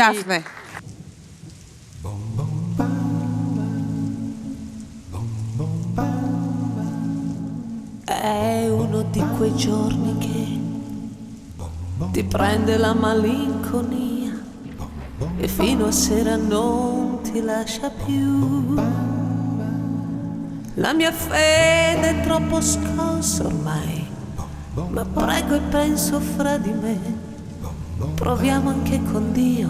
Daphne. È uno di quei giorni che ti prende la malinconia e fino a sera non ti lascia più. La mia fede è troppo scossa ormai, ma prego e penso fra di me, proviamo anche con Dio,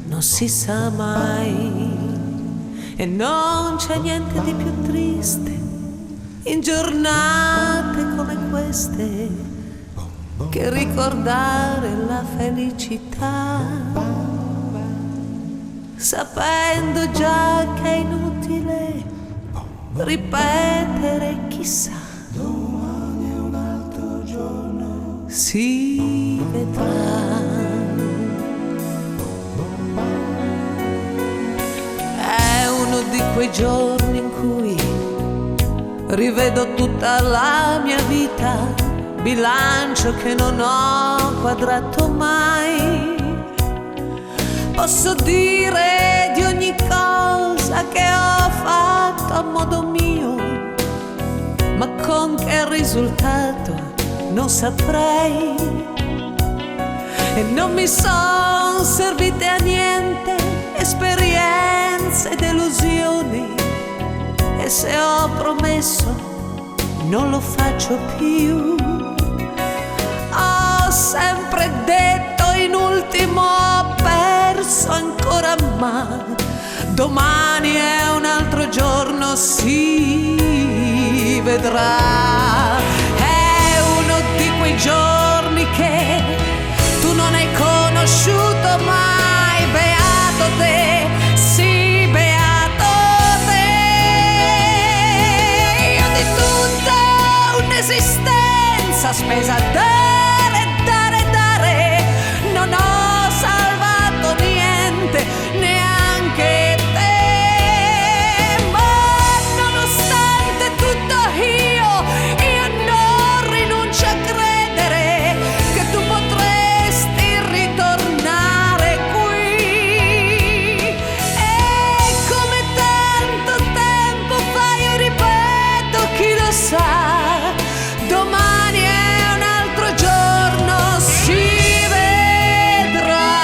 non si sa mai. E non c'è niente di più triste in giornate come queste che ricordare la felicità, sapendo già che è inutile ripetere chissà, domani è un altro giorno, si vedrà. È uno di quei giorni in cui rivedo tutta la mia vita, bilancio che non ho quadrato mai. Posso dire di ogni cosa che ho fatto a modo mio, ma con che risultato non saprei. E non mi son servite a niente esperienze ed illusioni, e se ho promesso non lo faccio più. Ho sempre detto in ultimo ho perso ancora, ma domani è un altro giorno, si vedrà. È uno di quei giorni che tu non hai conosciuto mai, beato te, sì beato te. Io di tutta un'esistenza spesa a dare, dare, dare, non ho salvato niente, neanche te. Ma nonostante tutto io non rinuncio a credere che tu potresti ritornare qui. E come tanto tempo fa io ripeto, chi lo sa, domani è un altro giorno, si vedrà.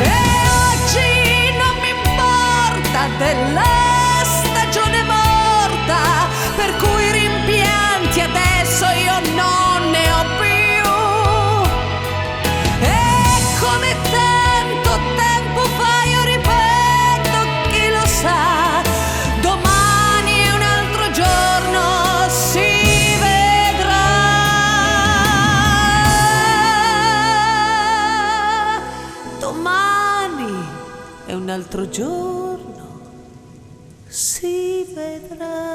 E oggi non mi importa della stagione morta, per cui rimpianti adesso io non ne ho più. E come tanto tempo fa io ripeto, chi lo sa, domani è un altro giorno, si vedrà. Domani è un altro giorno, si vedrà.